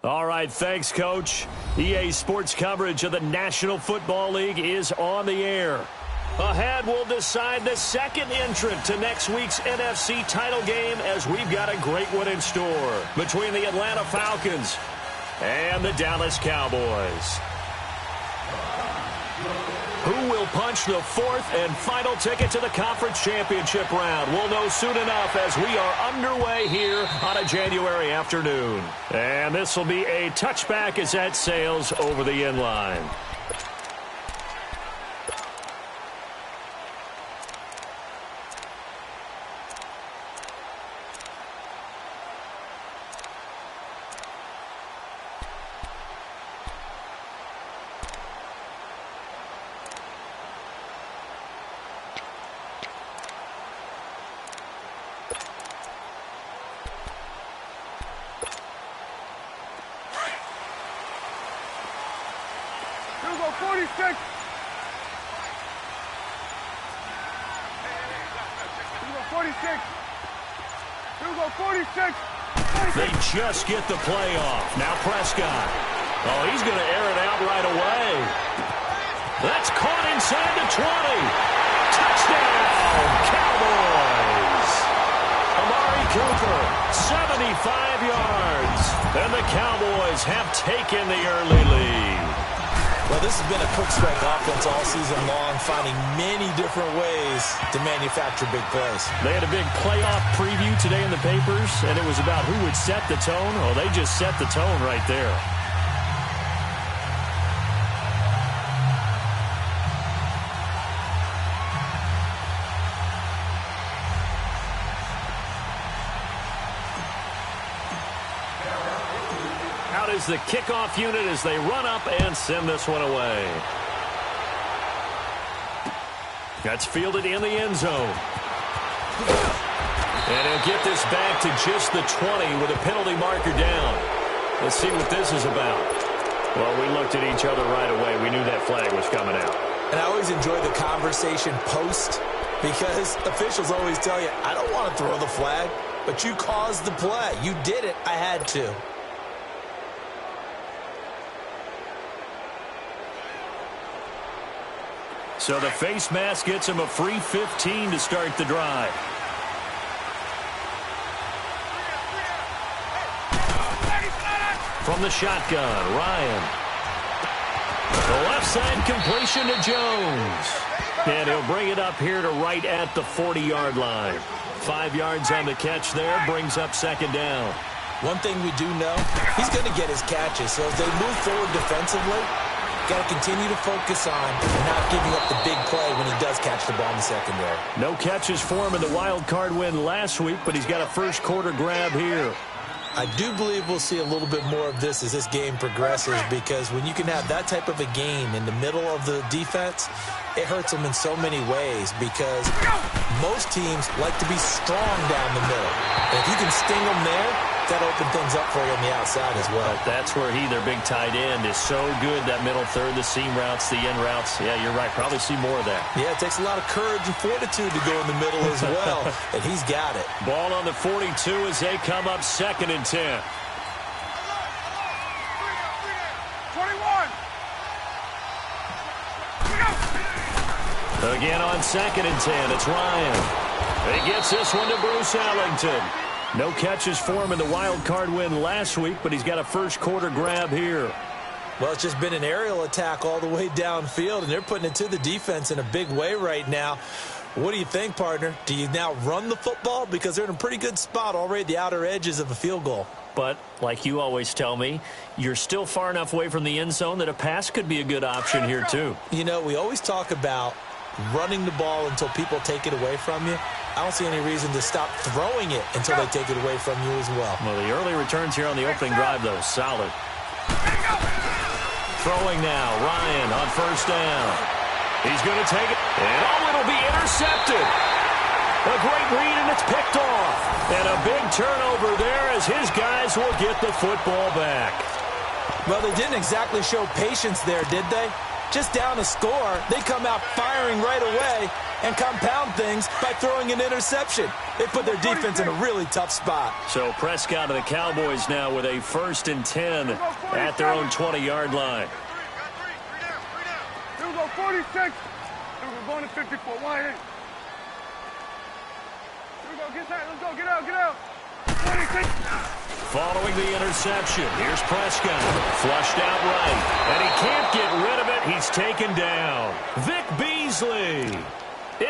All right, thanks, Coach. EA Sports coverage of the National Football League is on the air. Ahead, we'll decide the second entrant to next week's NFC title game as we've got a great one in store between the Atlanta Falcons and the Dallas Cowboys. Who will punch the fourth and final ticket to the conference championship round? We'll know soon enough as we are underway here on a January afternoon. And this will be a touchback as that sails over the end line. They just get the play off. Now Prescott. Oh, he's going to air it out right away. That's caught inside the 20. Touchdown, Cowboys. Amari Cooper, 75 yards. And the Cowboys have taken the early lead. Well, this has been a quick strike offense all season long, finding many different ways to manufacture big plays. They had a big playoff preview today in the papers, and it was about who would set the tone. Oh, they just set the tone right there. Is the kickoff unit as they run up and send this one away. That's fielded in the end zone. And he'll get this back to just the 20 with a penalty marker down. Let's see what this is about. Well, we looked at each other right away. We knew that flag was coming out. And I always enjoy the conversation post because officials always tell you, I don't want to throw the flag, but you caused the play. You did it. I had to. So the face mask gets him a free 15 to start the drive. From the shotgun, Ryan. The left side completion to Jones. And he'll bring it up here to right at the 40-yard line. 5 yards on the catch there, brings up second down. One thing we do know, he's going to get his catches. So as they move forward defensively, got to continue to focus on not giving up the big play when he does catch the ball in the secondary. No catches for him in the wild card win last week, but he's got a first quarter grab here. I do believe we'll see a little bit more of this as this game progresses because when you can have that type of a game in the middle of the defense, it hurts them in so many ways because most teams like to be strong down the middle. And if you can sting them there, that open things up for you on the outside as well. But that's where their big tight end, is so good, that middle third, the seam routes, the end routes. Yeah, you're right. Probably see more of that. Yeah, it takes a lot of courage and fortitude to go in the middle as well, and he's got it. Ball on the 42 as they come up 2nd and 10. 21. Again on 2nd and 10, it's Ryan. He gets this one to Bruce Ellington. No catches for him in the wild card win last week, but he's got a first quarter grab here. Well, it's just been an aerial attack all the way downfield, and they're putting it to the defense in a big way right now. What do you think, partner? Do you now run the football? Because they're in a pretty good spot already at the outer edges of a field goal. But, like you always tell me, you're still far enough away from the end zone that a pass could be a good option here, too. You know, we always talk about running the ball until people take it away from you. I don't see any reason to stop throwing it until they take it away from you as well. Well, the early returns here on the opening drive, though, solid. Throwing now, Ryan on first down. He's going to take it, and it'll be intercepted. A great read, and it's picked off. And a big turnover there as his guys will get the football back. Well, they didn't exactly show patience there, did they? just down a score, they come out firing right away and compound things by throwing an interception. They put their defense in a really tough spot. So Prescott and the Cowboys now with a 1st and 10 at their own 20-yard line. Here we go, 46. Here we're going to 54. Wide in. Here we go, get that. Let's go, get out. 46. Following the interception, here's Prescott. Flushed out right, and he can't get rid of it. He's taken down. Vic Beasley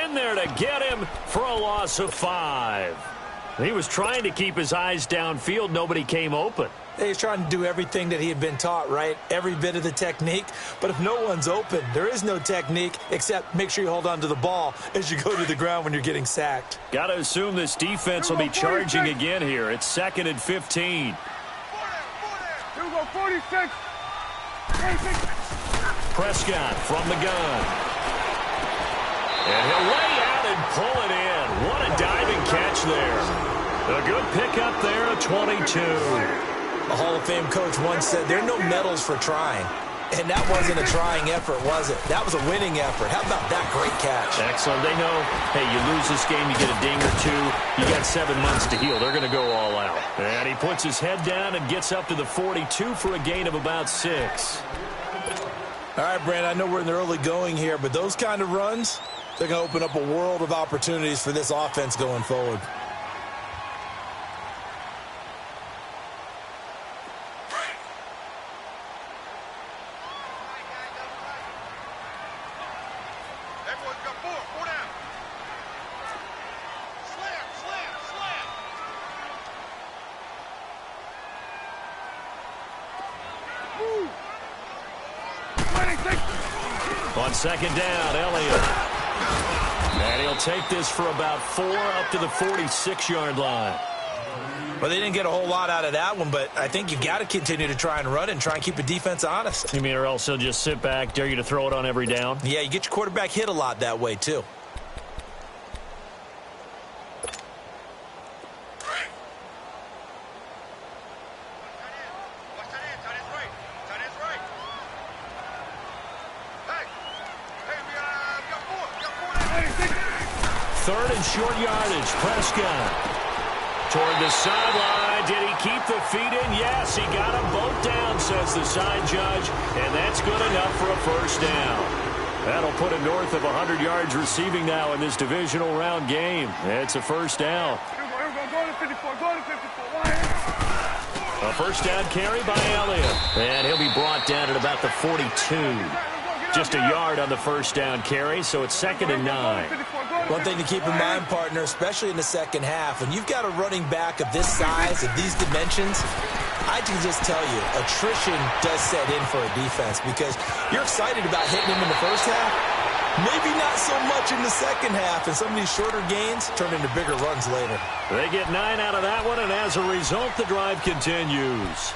in there to get him for a loss of 5. He was trying to keep his eyes downfield. Nobody came open. He's trying to do everything that he had been taught, right? Every bit of the technique. But if no one's open, there is no technique except make sure you hold on to the ball as you go to the ground when you're getting sacked. Got to assume this defense will be charging again here. It's 2nd and 15. Here we go, 46. 46. Prescott from the gun. And he'll lay out and pull it in. What a diving catch there. A good pickup there, a 22. A Hall of Fame coach once said, there are no medals for trying. And that wasn't a trying effort, was it? That was a winning effort. How about that great catch? Excellent. They know, hey, you lose this game, you get a ding or 2. You got 7 months to heal. They're going to go all out. And he puts his head down and gets up to the 42 for a gain of about 6. All right, Brandon, I know we're in the early going here, but those kind of runs, they're going to open up a world of opportunities for this offense going forward. On 2nd down, Elliott. And he'll take this for about 4 up to the 46-yard line. Well, they didn't get a whole lot out of that one, but I think you got to continue to try and run and try and keep the defense honest. You mean or else he'll just sit back, dare you to throw it on every down? Yeah, you get your quarterback hit a lot that way, too. Third and short yardage. Prescott toward the sideline. Did he keep the feet in? Yes, he got them both down, says the side judge, and that's good enough for a 1st down. That'll put him north of 100 yards receiving now in this divisional round game. It's a 1st down. Here we go, go to 54, go to 54. A 1st down carry by Elliott, and he'll be brought down at about the 42. Just a yard on the 1st down carry, so it's 2nd and 9. One thing to keep in mind, partner, especially in the second half, when you've got a running back of this size, of these dimensions, I can just tell you, attrition does set in for a defense because you're excited about hitting him in the first half, maybe not so much in the second half, and some of these shorter gains turn into bigger runs later. They get 9 out of that one, and as a result, the drive continues.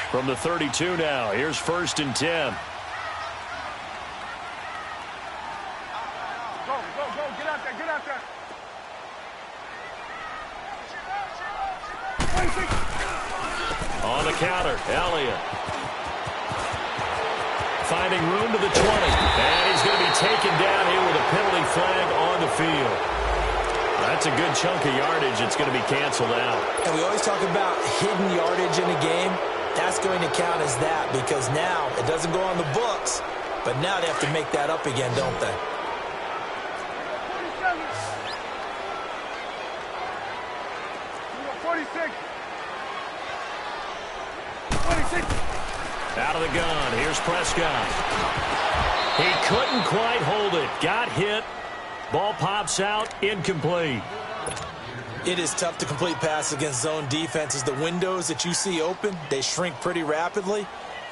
From the 32 now, here's 1st and 10. Go, get out there. 26. On the counter, Elliott. Finding room to the 20. And he's going to be taken down here with a penalty flag on the field. That's a good chunk of yardage. It's going to be canceled out. And we always talk about hidden yardage in a game. That's going to count as that because now it doesn't go on the books, but now they have to make that up again, don't they? 47. 46. Out of the gun, here's Prescott. He couldn't quite hold it. Got hit. Ball pops out, incomplete. It is tough to complete pass against zone defenses. The windows that you see open, they shrink pretty rapidly.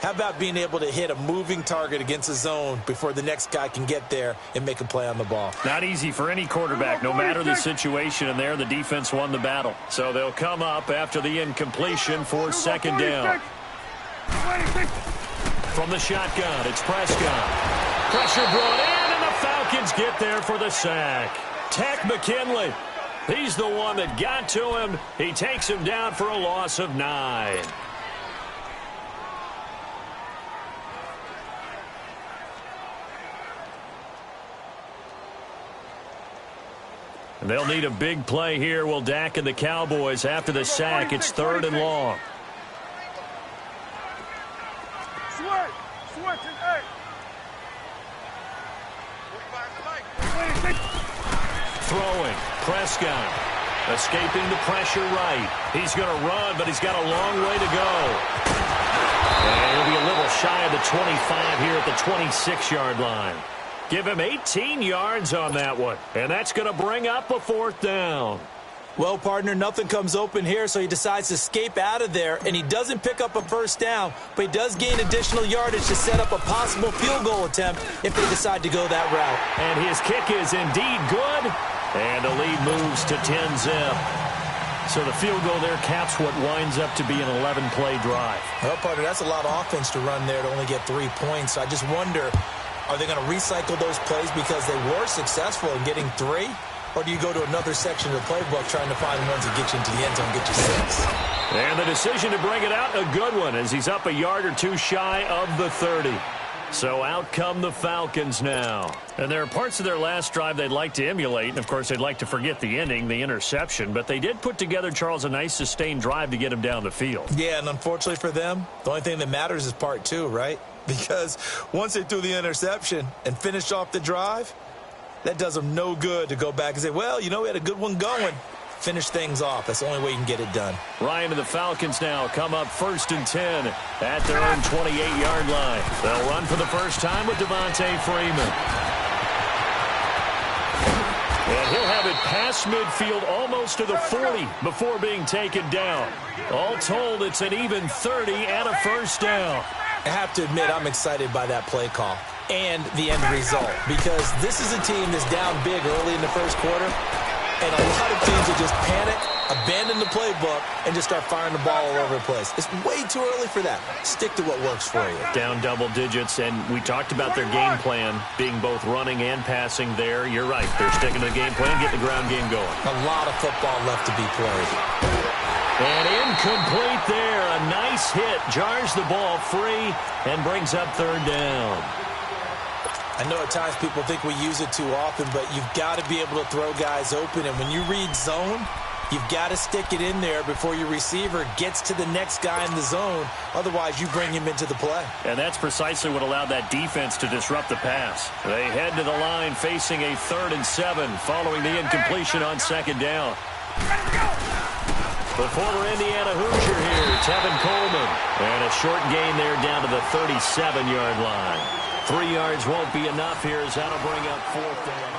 How about being able to hit a moving target against a zone before the next guy can get there and make a play on the ball? Not easy for any quarterback, no matter the situation, and there the defense won the battle. So they'll come up after the incompletion for 2nd down. From the shotgun, it's Prescott. Pressure brought in, and the Falcons get there for the sack. Tech McKinley. He's the one that got to him. He takes him down for a loss of 9. And they'll need a big play here. Will Dak and the Cowboys after the sack. It's 3rd and long. Throwing. Prescott. Escaping the pressure right. He's going to run, but he's got a long way to go. And he'll be a little shy of the 25 here at the 26-yard line. Give him 18 yards on that one. And that's going to bring up a 4th down. Well, partner, nothing comes open here, so he decides to escape out of there, and he doesn't pick up a 1st down, but he does gain additional yardage to set up a possible field goal attempt if they decide to go that route. And his kick is indeed good, and the lead moves to 10-zip. So the field goal there caps what winds up to be an 11-play drive. Well, partner, that's a lot of offense to run there to only get 3 points. So I just wonder, are they going to recycle those plays because they were successful in getting 3? Or do you go to another section of the playbook trying to find ones that get you into the end zone and get you 6? And the decision to bring it out, a good one, as he's up a yard or 2 shy of the 30. So out come the Falcons now. And there are parts of their last drive they'd like to emulate. And, of course, they'd like to forget the ending, the interception. But they did put together, Charles, a nice sustained drive to get him down the field. Yeah, and unfortunately for them, the only thing that matters is part 2, right? Because once they threw the interception and finished off the drive, that does them no good to go back and say, well, you know, we had a good one going. Finish things off. That's the only way you can get it done. Ryan and the Falcons now come up 1st and 10 at their own 28-yard line. They'll run for the first time with Devontae Freeman. And he'll have it past midfield almost to the 40 before being taken down. All told, it's an even 30 and a 1st down. I have to admit, I'm excited by that play call and the end result, because this is a team that's down big early in the 1st quarter, and a lot of teams will just panic, abandon the playbook, and just start firing the ball all over the place. It's way too early for that. Stick to what works for you. Down double digits, and we talked about their game plan being both running and passing there. You're right. They're sticking to the game plan, getting the ground game going. A lot of football left to be played. And incomplete there. A nice hit. Jars the ball free and brings up 3rd down. I know at times people think we use it too often, but you've got to be able to throw guys open. And when you read zone, you've got to stick it in there before your receiver gets to the next guy in the zone. Otherwise, you bring him into the play. And that's precisely what allowed that defense to disrupt the pass. They head to the line facing a 3rd and 7 following the incompletion on 2nd down. The former Indiana Hoosier here, Tevin Coleman. And a short gain there down to the 37-yard line. 3 yards won't be enough here as that'll bring up 4th down.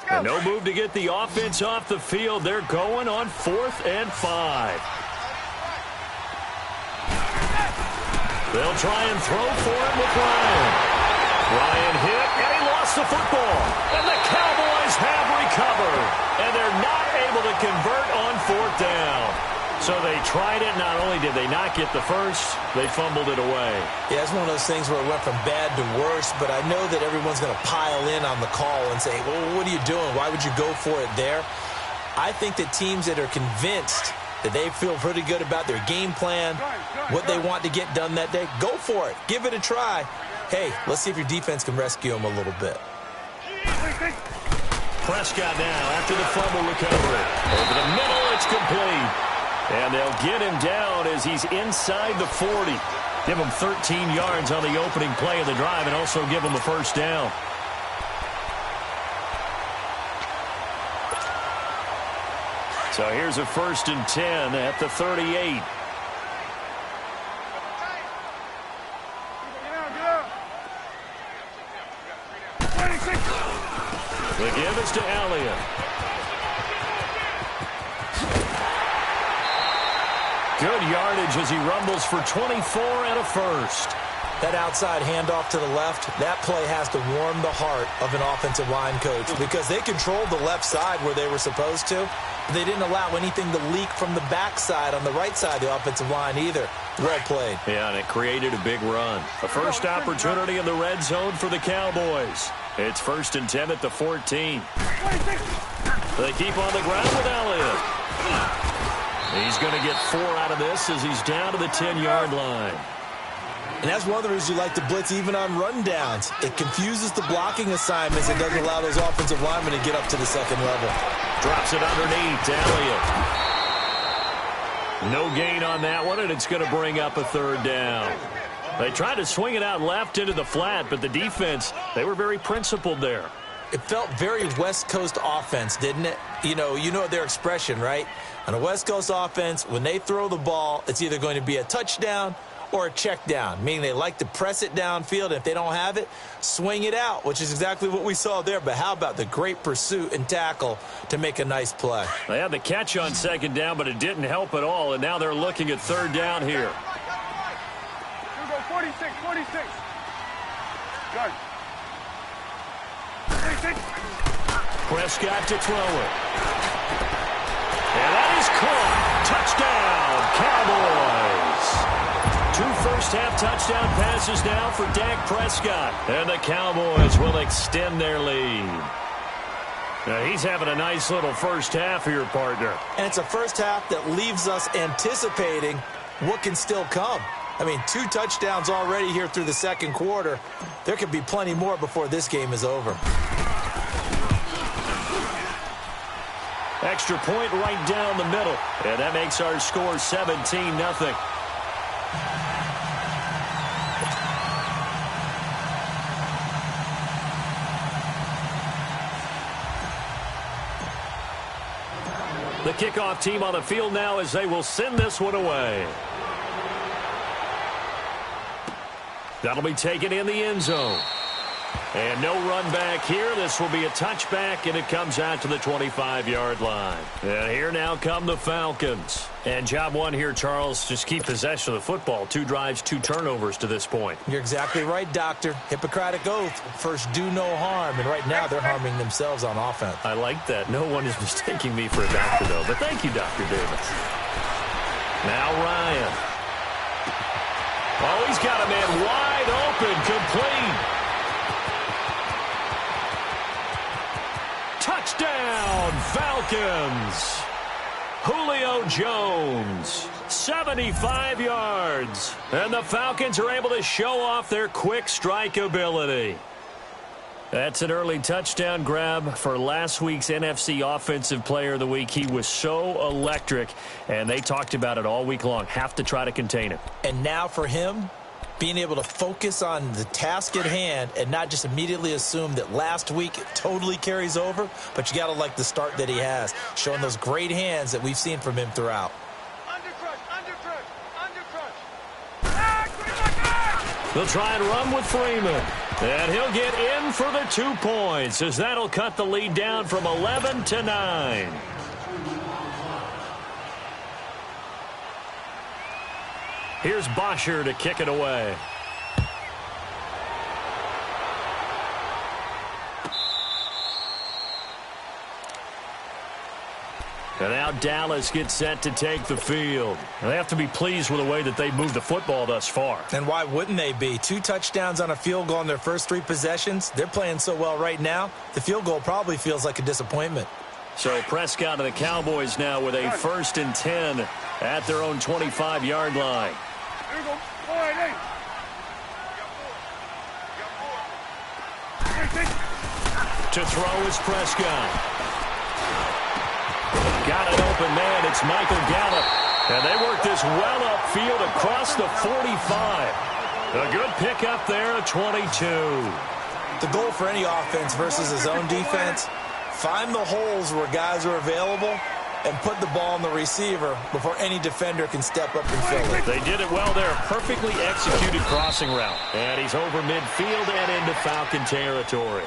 And no move to get the offense off the field. They're going on 4th and 5. They'll try and throw for it with Ryan. Ryan hit, and he lost the football. And the Cowboys have recovered. And they're not able to convert on 4th down. So they tried it. Not only did they not get the first, they fumbled it away. Yeah, it's one of those things where it went from bad to worse, but I know that everyone's going to pile in on the call and say, well, what are you doing? Why would you go for it there? I think that teams that are convinced that they feel pretty good about their game plan, what they want to get done that day, go for it. Give it a try. Hey, let's see if your defense can rescue them a little bit. Prescott now after the fumble recovery. Over the middle, it's complete. And they'll get him down as he's inside the 40. Give him 13 yards on the opening play of the drive and also give him a 1st down. So here's a 1st and 10 at the 38. The give is to Elliott. Good yardage as he rumbles for 24 and a 1st. That outside handoff to the left, that play has to warm the heart of an offensive line coach because they controlled the left side where they were supposed to. They didn't allow anything to leak from the backside on the right side of the offensive line either. Well played. Yeah, and it created a big run. A first opportunity in the red zone for the Cowboys. It's 1st and 10 at the 14. They keep on the ground with Elliott. He's going to get 4 out of this as he's down to the 10-yard line. And that's one of the reasons you like to blitz even on rundowns. It confuses the blocking assignments. It doesn't allow those offensive linemen to get up to the second level. Drops it underneath to Elliott. No gain on that one, and it's going to bring up a 3rd down. They tried to swing it out left into the flat, but the defense, they were very principled there. It felt very West Coast offense, didn't it? You know their expression, right? On a West Coast offense, when they throw the ball, it's either going to be a touchdown or a check down, meaning they like to press it downfield. If they don't have it, swing it out, which is exactly what we saw there. But how about the great pursuit and tackle to make a nice play? They had the catch on 2nd down, but it didn't help at all, and now they're looking at 3rd down here. Here we go, 46. Good. 46. Prescott to throw it. And that is caught. Touchdown, Cowboys. 2 first-half touchdown passes now for Dak Prescott. And the Cowboys will extend their lead. Now, he's having a nice little first half here, partner. And it's a first half that leaves us anticipating what can still come. I mean, 2 touchdowns already here through the second quarter. There could be plenty more before this game is over. Extra point right down the middle. And that makes our score 17-0. The kickoff team on the field now as they will send this one away. That'll be taken in the end zone. And no run back here. This will be a touchback, and it comes out to the 25-yard line. And here now come the Falcons. And job one here, Charles, just keep possession of the football. 2 drives, 2 turnovers to this point. You're exactly right, Doctor. Hippocratic oath. First, do no harm. And right now, they're harming themselves on offense. I like that. No one is mistaking me for a doctor, though. But thank you, Dr. Davis. Now Ryan. Oh, he's got a man wide open, complete. Touchdown, Falcons. Julio Jones, 75 yards. And the Falcons are able to show off their quick strike ability. That's an early touchdown grab for last week's NFC Offensive Player of the Week. He was so electric, and they talked about it all week long. Have to try to contain him. And now for him, being able to focus on the task at hand and not just immediately assume that last week totally carries over, but you got to like the start that he has, showing those great hands that we've seen from him throughout. They'll try and run with Freeman. And he'll get in for the 2 points as that'll cut the lead down from 11 to 9. Here's Bosher to kick it away. And now Dallas gets set to take the field. And they have to be pleased with the way that they've moved the football thus far. And why wouldn't they be? 2 touchdowns on a field goal in their first 3 possessions. They're playing so well right now, the field goal probably feels like a disappointment. So Prescott and the Cowboys now with a 1st and 10 at their own 25-yard line. Here we go. All right, To throw is Prescott. Got an open man. It's Michael Gallup. And they work this well upfield across the 45. A good pickup there at 22. The goal for any offense versus his own defense, find the holes where guys are available and put the ball on the receiver before any defender can step up and fill it. They did it well there. Perfectly executed crossing route. And he's over midfield and into Falcon territory.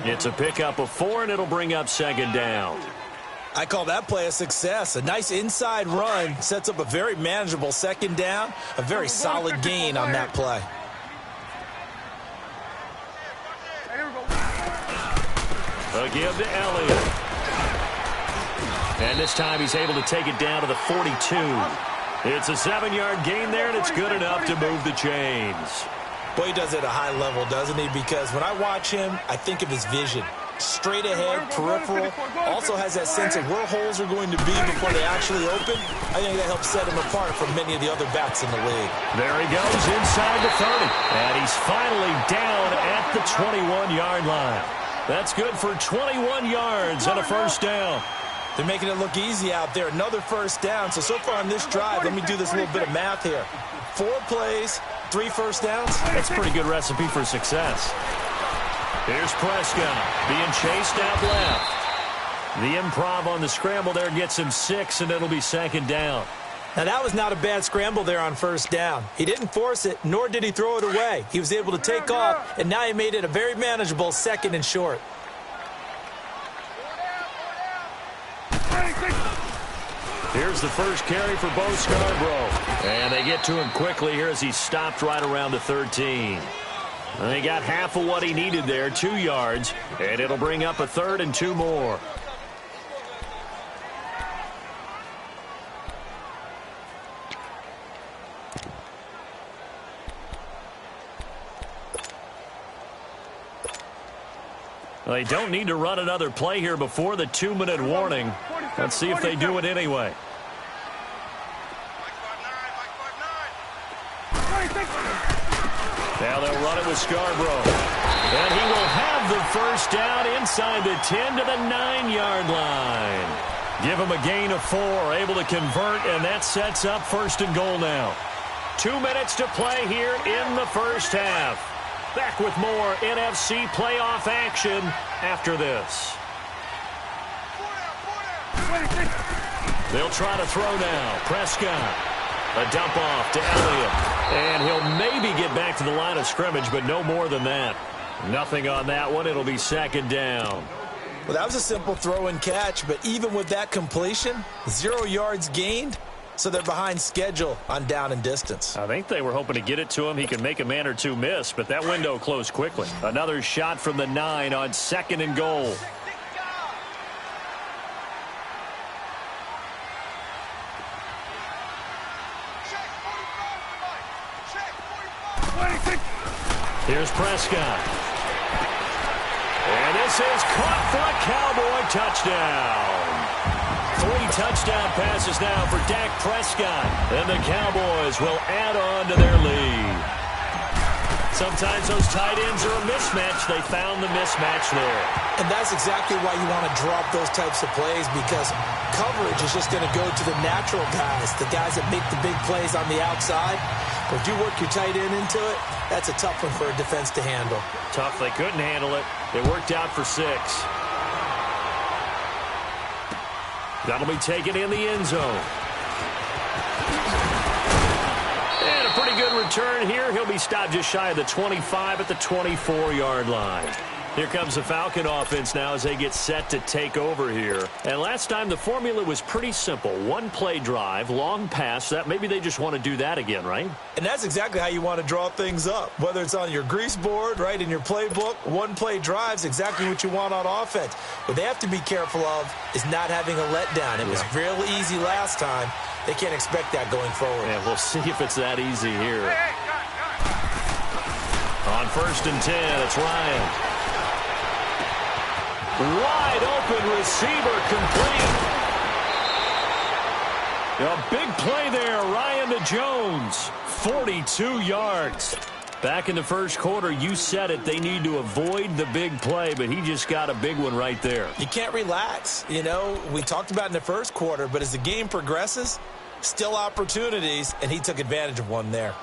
It's a pickup of 4, and it'll bring up 2nd down. I call that play a success. A nice inside run sets up a very manageable 2nd down. A very solid gain on that play. The give to Elliott. And this time he's able to take it down to the 42. It's a 7-yard gain there, and it's good enough to move the chains. Boy, he does it at a high level, doesn't he? Because when I watch him, I think of his vision. Straight ahead, peripheral, also has that sense of where holes are going to be before they actually open. I think that helps set him apart from many of the other backs in the league. There he goes inside the 30. And he's finally down at the 21-yard line. That's good for 21 yards and a first down. They're making it look easy out there. Another first down. So far on this drive, let me do this little bit of math here. 4 plays, 3 first downs. That's a pretty good recipe for success. Here's Prescott being chased out left. The improv on the scramble there gets him 6, and it'll be second down. Now, that was not a bad scramble there on first down. He didn't force it, nor did he throw it away. He was able to take off, and now he made it a very manageable 2nd and short. Here's the first carry for Bo Scarborough. And they get to him quickly here as he stopped right around the 13. And they got half of what he needed there, 2 yards. And it'll bring up a 3rd and 2 more. Well, they don't need to run another play here before the 2-minute warning. Let's see if they do it anyway. Now they'll run it with Scarborough. And he will have the first down inside the 10 to the 9-yard line. Give him a gain of 4, able to convert, and that sets up 1st and goal now. 2 minutes to play here in the first half. Back with more NFC playoff action after this. They'll try to throw now. Prescott. A dump off to Elliott. And he'll maybe get back to the line of scrimmage, but no more than that. Nothing on that one. It'll be 2nd down. Well, that was a simple throw and catch, but even with that completion, 0 yards gained, so they're behind schedule on down and distance. I think they were hoping to get it to him. He could make a man or 2 miss, but that window closed quickly. Another shot from the 9 on 2nd and goal. Here's Prescott. And this is caught for a Cowboy touchdown. 3 touchdown passes now for Dak Prescott. And the Cowboys will add on to their lead. Sometimes those tight ends are a mismatch. They found the mismatch there. And that's exactly why you want to drop those types of plays, because coverage is just going to go to the natural guys, the guys that make the big plays on the outside. But if you work your tight end into it, that's a tough one for a defense to handle. Tough. They couldn't handle it. It worked out for 6. That'll be taken in the end zone. And a pretty good return here. He'll be stopped just shy of the 25 at the 24-yard line. Here comes the Falcon offense now as they get set to take over here. And last time the formula was pretty simple. 1-play drive, long pass. That maybe they just want to do that again, right? And that's exactly how you want to draw things up. Whether it's on your grease board, right, in your playbook, 1-play drive's exactly what you want on offense. What they have to be careful of is not having a letdown. It was real easy last time. They can't expect that going forward. Yeah, we'll see if it's that easy here. On 1st and 10, it's Ryan. Wide open receiver complete. A big play there, Ryan to Jones. 42 yards. Back in the first quarter, you said it. They need to avoid the big play, but he just got a big one right there. You can't relax. You know, we talked about in the first quarter, but as the game progresses, still opportunities, and he took advantage of one there.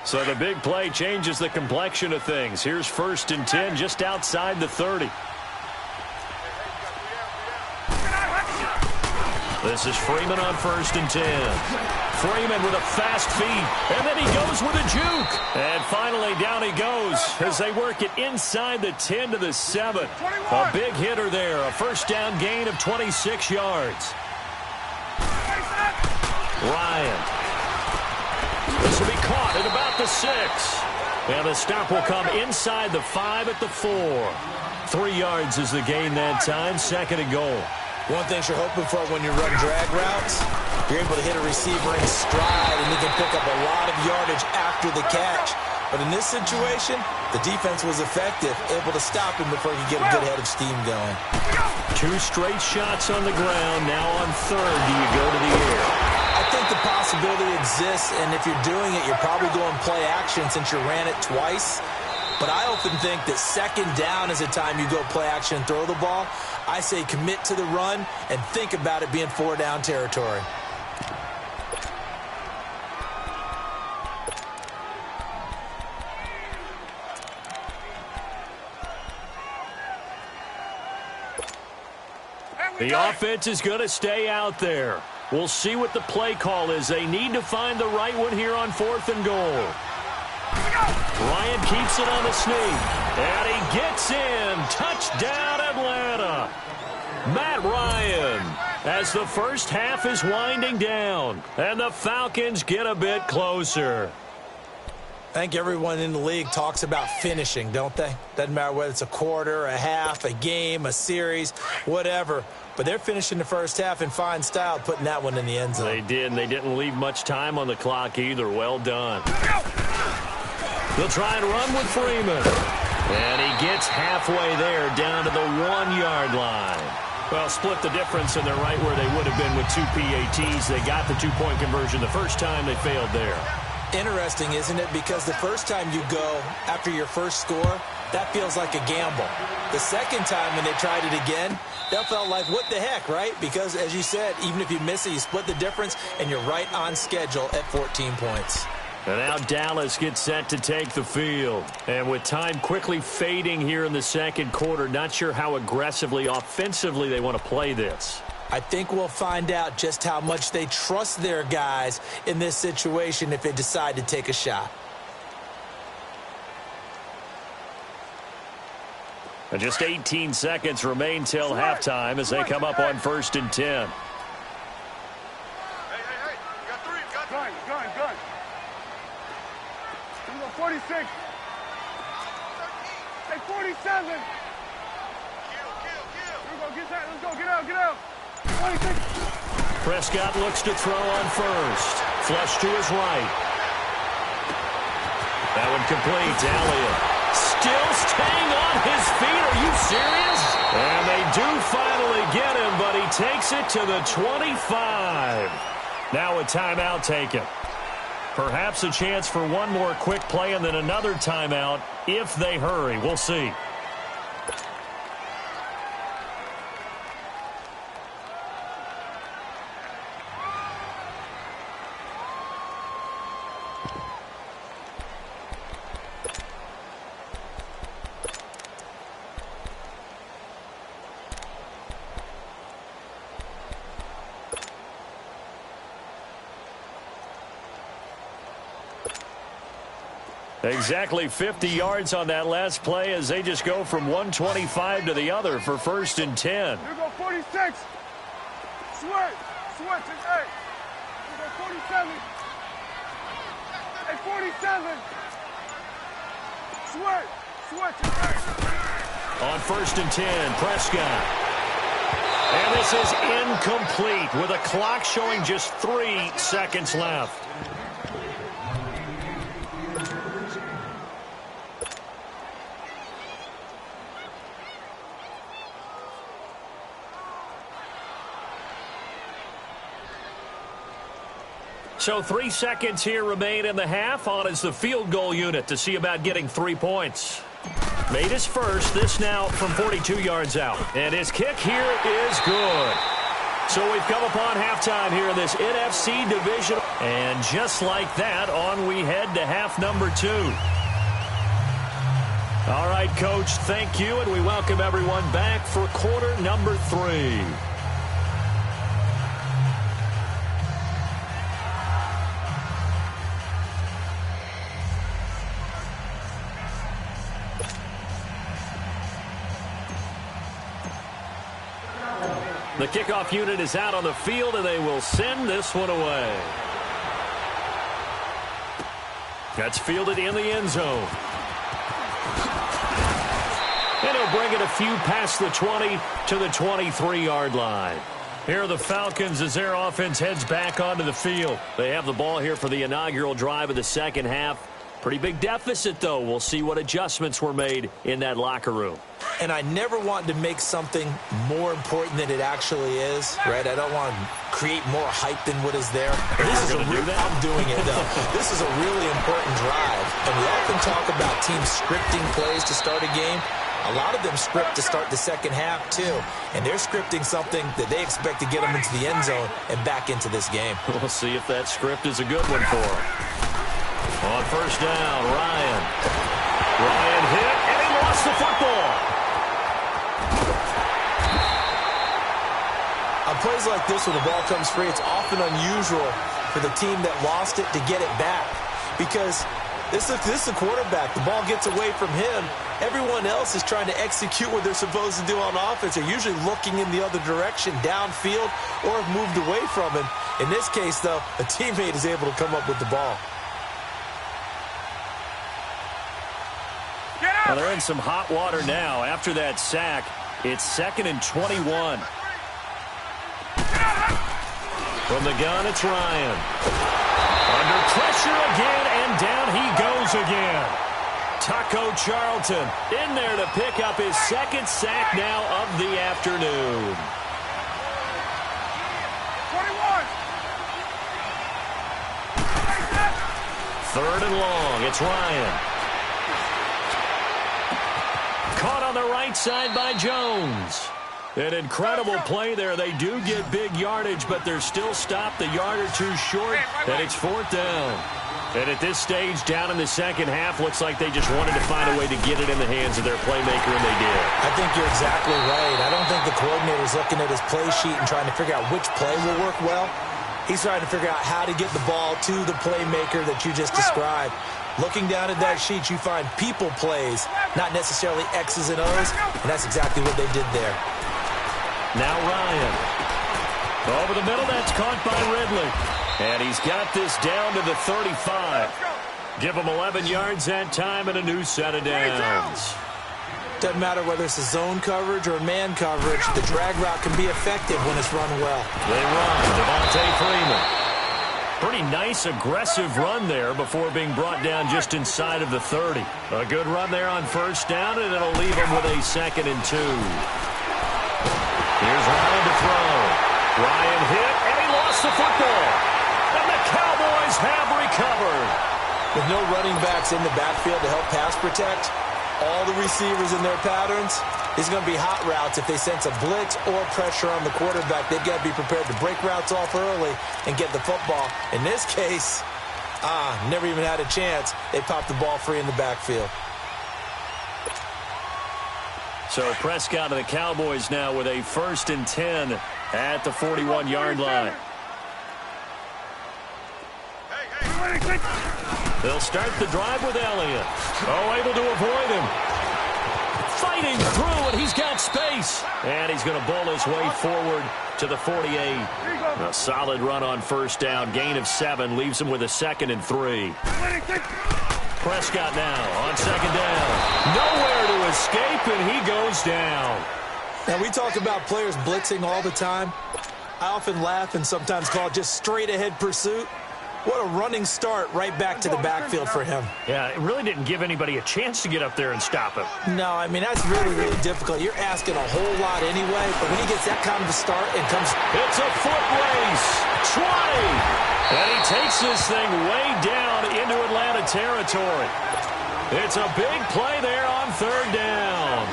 So the big play changes the complexion of things. Here's 1st and 10 just outside the 30. This is Freeman on 1st and 10. Freeman with a fast feet, and then he goes with a juke. And finally down he goes as they work it inside the 10 to the 7. A big hitter there, a first down gain of 26 yards. Ryan. This will be caught at about the 6. And the stop will come inside the 5 at the 4. 3 yards is the gain that time, 2nd and goal. One thing you're hoping for when you run drag routes, you're able to hit a receiver in stride, and he can pick up a lot of yardage after the catch. But in this situation, the defense was effective, able to stop him before he could get a good head of steam going. 2 straight shots on the ground. Now on 3rd, do you go to the air? I think the possibility exists, and if you're doing it, you're probably going play action since you ran it twice. But I often think that 2nd down is the time you go play action and throw the ball. I say commit to the run and think about it being 4-down territory. The offense is going to stay out there. We'll see what the play call is. They need to find the right one here on 4th and goal. Ryan keeps it on the sneak. And he gets in. Touchdown, Atlanta. Matt Ryan, as the first half is winding down. And the Falcons get a bit closer. I think everyone in the league talks about finishing, don't they? Doesn't matter whether it's a quarter, a half, a game, a series, whatever. But they're finishing the first half in fine style, putting that one in the end zone. They did, and they didn't leave much time on the clock either. Well done. They'll try and run with Freeman. And he gets halfway there, down to the 1-yard line. Well, split the difference, and they're right where they would have been with 2 PATs. They got the 2-point conversion the first time. They failed there. Interesting, isn't it? Because the first time you go after your first score, that feels like a gamble. The second time when they tried it again, that felt like, what the heck, right? Because, as you said, even if you miss it, you split the difference, and you're right on schedule at 14 points. And now Dallas gets set to take the field. And with time quickly fading here in the second quarter, not sure how aggressively, offensively they want to play this. I think we'll find out just how much they trust their guys in this situation if they decide to take a shot. And just 18 seconds remain till halftime as they come up on 1st and 10. Hey, you got 3, you got gun. Here we go, 46. Hey, 47. Here we go, get that, let's go, get out. 26. Prescott looks to throw on 1st. Flush to his right. That one complete. Elliott still staying on his feet. Are you serious? And they do finally get him, but he takes it to the 25. Now a timeout taken. Perhaps a chance for one more quick play and then another timeout if they hurry. We'll see. Exactly 50 yards on that last play as they just go from 125 to the other for 1st and 10. Here we go, 46. Switch, hey. Here we go, 47. Hey, 47. Switch, hey. On 1st and 10, Prescott. And this is incomplete with a clock showing just 3 seconds left. So 3 seconds here remain in the half. On is the field goal unit to see about getting 3 points. Made his first. This now from 42 yards out. And his kick here is good. So we've come upon halftime here in this NFC division. And just like that, on we head to half number 2. All right, Coach, thank you. And we welcome everyone back for quarter number 3. The kickoff unit is out on the field, and they will send this one away. That's fielded in the end zone. And he'll bring it a few past the 20 to the 23-yard line. Here are the Falcons as their offense heads back onto the field. They have the ball here for the inaugural drive of the second half. Pretty big deficit, though. We'll see what adjustments were made in that locker room. And I never want to make something more important than it actually is, right? I don't want to create more hype than what is there. This is I'm doing it, though. This is a really important drive. And we often talk about teams scripting plays to start a game. A lot of them script to start the second half, too. And they're scripting something that they expect to get them into the end zone and back into this game. We'll see if that script is a good one for them. On first down, Ryan. Ryan hit, and he lost the football. On plays like this where the ball comes free, it's often unusual for the team that lost it to get it back. Because this is the quarterback. The ball gets away from him. Everyone else is trying to execute what they're supposed to do on offense. They're usually looking in the other direction, downfield, or have moved away from him. In this case, though, a teammate is able to come up with the ball. Well, they're in some hot water now. After that sack, it's 2nd and 21. From the gun, it's Ryan. Under pressure again, and down he goes again. Taco Charlton in there to pick up his second sack now of the afternoon. 21. 3rd and long, it's Ryan. Caught on the right side by Jones. An incredible play there. They do get big yardage, but they're still stopped a yard or two short, and it's 4th down. And at this stage, down in the second half, looks like they just wanted to find a way to get it in the hands of their playmaker, and they did. I think you're exactly right. I don't think the coordinator's looking at his play sheet and trying to figure out which play will work well. He's trying to figure out how to get the ball to the playmaker that you just described. Looking down at that sheet, you find people plays, not necessarily X's and O's, and that's exactly what they did there. Now Ryan. Over the middle, that's caught by Ridley. And he's got this down to the 35. Give him 11 yards that time and a new set of downs. Doesn't matter whether it's a zone coverage or man coverage, the drag route can be effective when it's run well. They run, Devontae Freeman. Pretty nice, aggressive run there before being brought down just inside of the 30. A good run there on first down, and it'll leave him with a 2nd and 2. Here's Ryan to throw. Ryan hit, and he lost the football. And the Cowboys have recovered. With no running backs in the backfield to help pass protect, all the receivers in their patterns, these are going to be hot routes. If they sense a blitz or pressure on the quarterback, they've got to be prepared to break routes off early and get the football. In this case, never even had a chance. They popped the ball free in the backfield. So Prescott and the Cowboys now with a 1st and 10 at the 41-yard line. They'll start the drive with Elliott. Oh, able to avoid him. Fighting through, and he's got space. And he's going to bowl his way forward to the 48. A solid run on first down. Gain of 7 leaves him with a 2nd and 3. Prescott now on 2nd down. Nowhere to escape, and he goes down. Now, we talk about players blitzing all the time. I often laugh and sometimes call it just straight-ahead pursuit. What a running start right back to the backfield for him. Yeah, it really didn't give anybody a chance to get up there and stop him. No, I mean, that's really, really difficult. You're asking a whole lot anyway, but when he gets that kind of a start and comes... It's a foot race. 20. And he takes this thing way down into Atlanta territory. It's a big play there on 3rd down.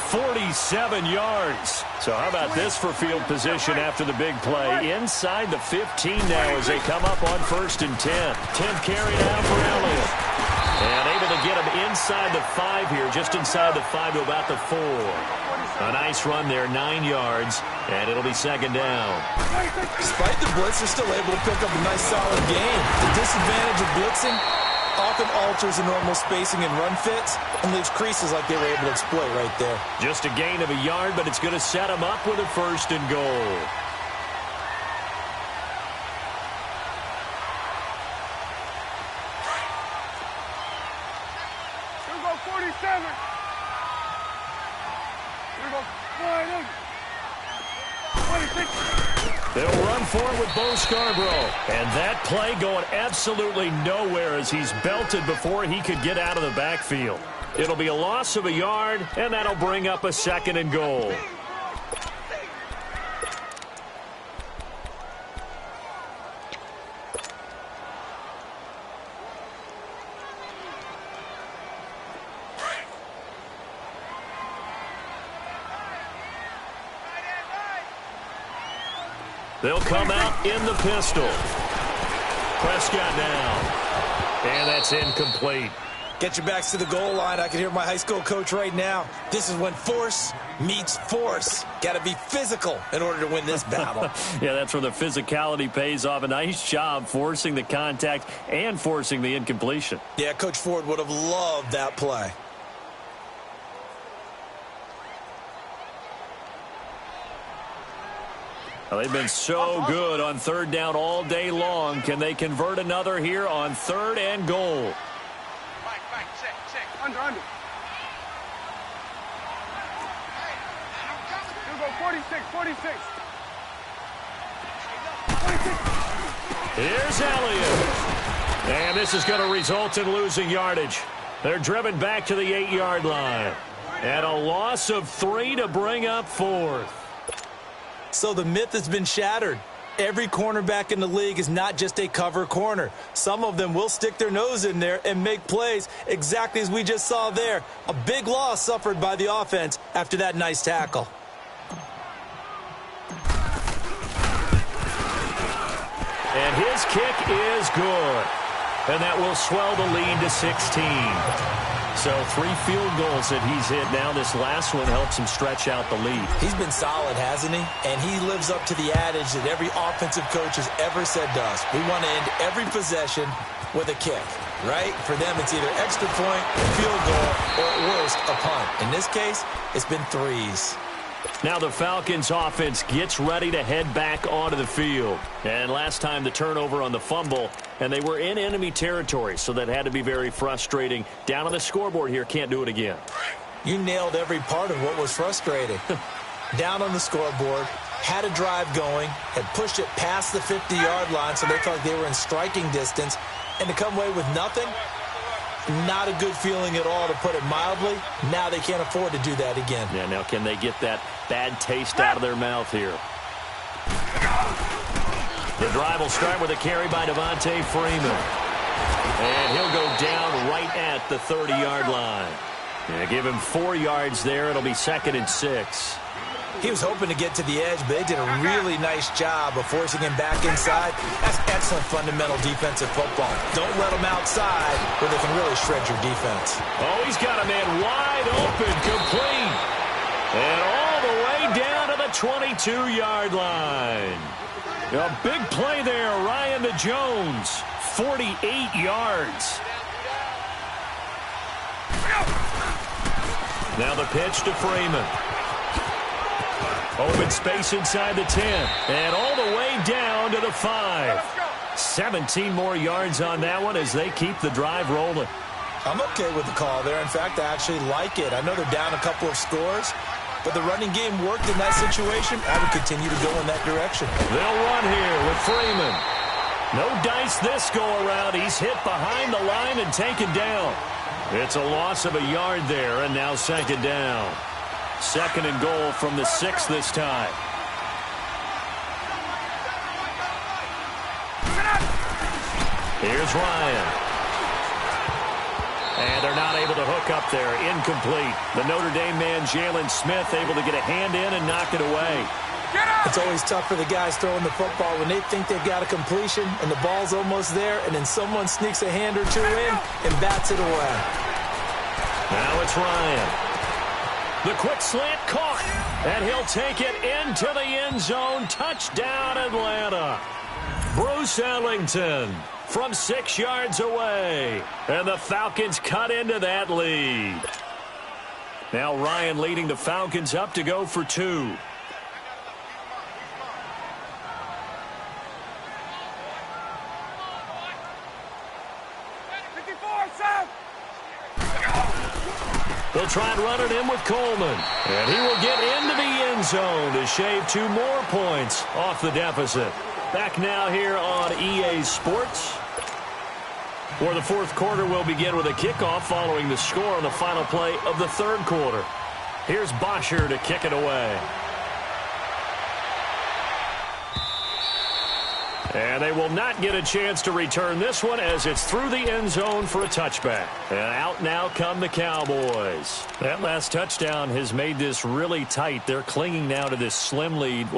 47 yards. So how about this for field position after the big play? Inside the 15 now as they come up on 1st and 10. 10th carry now for Elliott. And able to get him inside the 5 here, just inside the 5 to about the 4. A nice run there, 9 yards, and it'll be 2nd down. Despite the blitz, they're still able to pick up a nice solid gain. The disadvantage of blitzing often alters the normal spacing and run fits and leaves creases like they were able to exploit right there. Just a gain of a yard, but it's going to set them up with a 1st and goal. They'll run for it with Bo Scarborough. And that play going absolutely nowhere as he's belted before he could get out of the backfield. It'll be a loss of a yard, and that'll bring up a 2nd and goal. They'll come out in the pistol. Prescott down. And that's incomplete. Get your backs to the goal line. I can hear my high school coach right now. This is when force meets force. Got to be physical in order to win this battle. Yeah, that's where the physicality pays off. A nice job forcing the contact and forcing the incompletion. Yeah, Coach Ford would have loved that play. Well, they've been so good on 3rd down all day long. Can they convert another here on 3rd and goal? Back, check. Under. Here we go, 46. Here's Elliott. And this is going to result in losing yardage. They're driven back to the 8-yard line. And a loss of 3 to bring up 4th. So the myth has been shattered. Every cornerback in the league is not just a cover corner. Some of them will stick their nose in there and make plays exactly as we just saw there. A big loss suffered by the offense after that nice tackle. And his kick is good. And that will swell the lead to 16. So 3 field goals that he's hit now. This last one helps him stretch out the lead. He's been solid, hasn't he? And he lives up to the adage that every offensive coach has ever said to us. We want to end every possession with a kick, right? For them, it's either extra point, field goal, or at worst, a punt. In this case, it's been 3s. Now the Falcons offense gets ready to head back onto the field. And last time the turnover on the fumble, and they were in enemy territory, so that had to be very frustrating. Down on the scoreboard here, can't do it again. You nailed every part of what was frustrating. Down on the scoreboard, had a drive going, had pushed it past the 50-yard line so they felt like they were in striking distance, and to come away with nothing, not a good feeling at all, to put it mildly. Now they can't afford to do that again. Yeah, now can they get that bad taste out of their mouth here? The drive will start with a carry by Devontae Freeman. And he'll go down right at the 30-yard line. Yeah, give him 4 yards there. It'll be 2nd and 6. He was hoping to get to the edge, but they did a really nice job of forcing him back inside. That's excellent fundamental defensive football. Don't let him outside where they can really shred your defense. Oh, he's got a man wide open, complete. And all the way down to the 22-yard line. A big play there, Ryan to Jones. 48 yards. Now the pitch to Freeman. Open space inside the 10. And all the way down to the 5. 17 more yards on that one as they keep the drive rolling. I'm okay with the call there. In fact, I actually like it. I know they're down a couple of scores, but the running game worked in that situation. I would continue to go in that direction. They'll run here with Freeman. No dice this go-around. He's hit behind the line and taken down. It's a loss of a yard there, and now 2nd down. 2nd and goal from the 6 this time. Here's Ryan. And they're not able to hook up there. Incomplete. The Notre Dame man, Jalen Smith, able to get a hand in and knock it away. It's always tough for the guys throwing the football when they think they've got a completion and the ball's almost there, and then someone sneaks a hand or 2 in and bats it away. Now it's Ryan. The quick slant caught, and he'll take it into the end zone. Touchdown, Atlanta. Bruce Ellington from 6 yards away, and the Falcons cut into that lead. Now Ryan leading the Falcons up to go for 2. They'll try and run it in with Coleman. And he will get into the end end zone to shave 2 more points off the deficit. Back now here on EA Sports. For the fourth quarter, we'll begin with a kickoff following the score on the final play of the third quarter. Here's Bosher to kick it away. And they will not get a chance to return this one as it's through the end zone for a touchback. And out now come the Cowboys. That last touchdown has made this really tight. They're clinging now to this slim lead.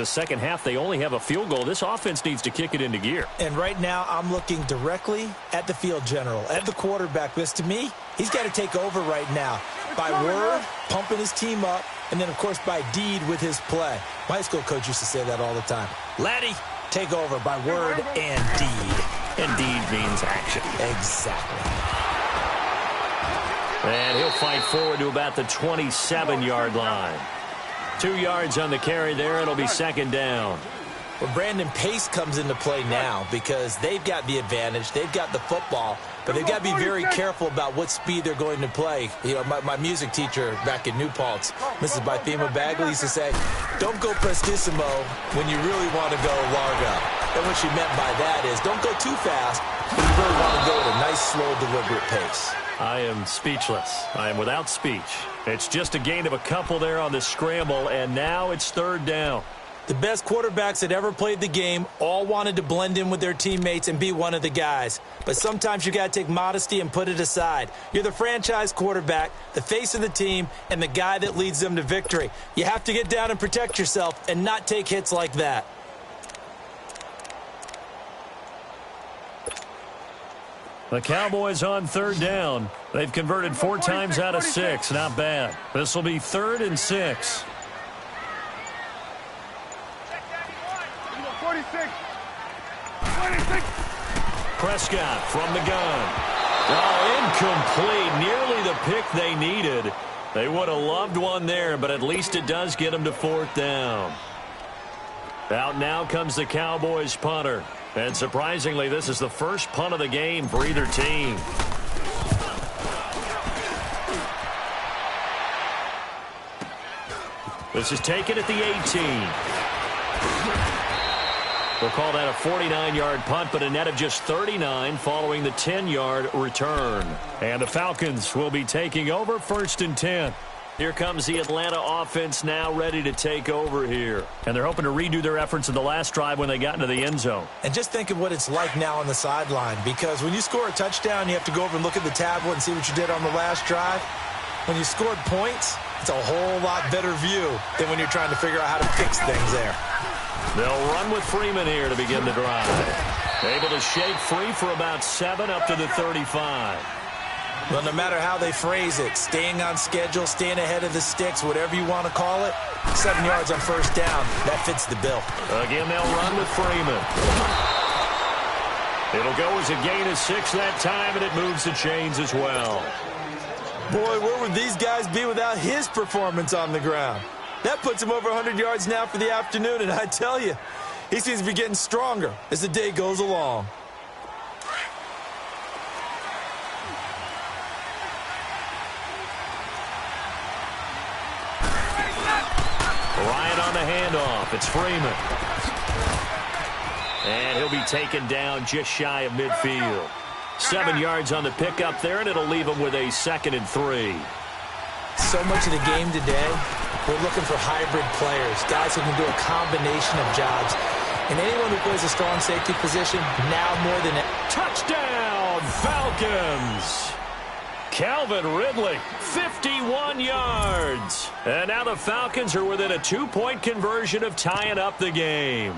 Second half, they only have a field goal. This offense needs to kick it into gear. And right now, I'm looking directly at the field general, at the quarterback. Because to me, he's got to take over right now. By word, pumping his team up, and then, of course, by deed with his play. My high school coach used to say that all the time. Laddie, take over by word and deed. And deed means action. Exactly. And he'll fight forward to about the 27-yard line. 2 yards on the carry there. It'll be second down. Well, Brandon, pace comes into play now because they've got the advantage. They've got the football, but they've got to be very careful about what speed they're going to play. You know, my music teacher back in New Paltz, Mrs. Bythema Bagley, used to say, don't go prestissimo when you really want to go largo. And what she meant by that is don't go too fast when you really want to go at a nice, slow, deliberate pace. I am speechless. I am without speech. It's just a gain of a couple there on the scramble, and now it's third down. The best quarterbacks that ever played the game all wanted to blend in with their teammates and be one of the guys. But sometimes you got to take modesty and put it aside. You're the franchise quarterback, the face of the team, and the guy that leads them to victory. You have to get down and protect yourself and not take hits like that. The Cowboys on third down. They've converted 4 times out of 6. Not bad. This will be 3rd and 6. 46. Prescott from the gun. Oh, incomplete. Nearly the pick they needed. They would have loved one there, but at least it does get them to 4th down. Out now comes the Cowboys punter. And surprisingly, this is the first punt of the game for either team. This is taken at the 18. We'll call that a 49-yard punt, but a net of just 39 following the 10-yard return. And the Falcons will be taking over 1st and 10. Here comes the Atlanta offense now ready to take over here. And they're hoping to redo their efforts in the last drive when they got into the end zone. And just think of what it's like now on the sideline, because when you score a touchdown, you have to go over and look at the tablet and see what you did on the last drive. When you scored points, it's a whole lot better view than when you're trying to figure out how to fix things there. They'll run with Freeman here to begin the drive. Able to shake free for about 7 up to the 35. Well, no matter how they phrase it, staying on schedule, staying ahead of the sticks, whatever you want to call it, 7 yards on 1st down, that fits the bill. Again, they'll run with Freeman. It'll go as a gain of 6 that time, and it moves the chains as well. Boy, where would these guys be without his performance on the ground? That puts him over 100 yards now for the afternoon, and I tell you, he seems to be getting stronger as the day goes along. Ryan on the handoff. It's Freeman. And he'll be taken down just shy of midfield. 7 yards on the pickup there, and it'll leave him with a 2nd and 3. So much of the game today, we're looking for hybrid players, guys who can do a combination of jobs. And anyone who plays a strong safety position, now more than ever. Touchdown, Falcons! Calvin Ridley, 51 yards. And now the Falcons are within a 2-point conversion of tying up the game.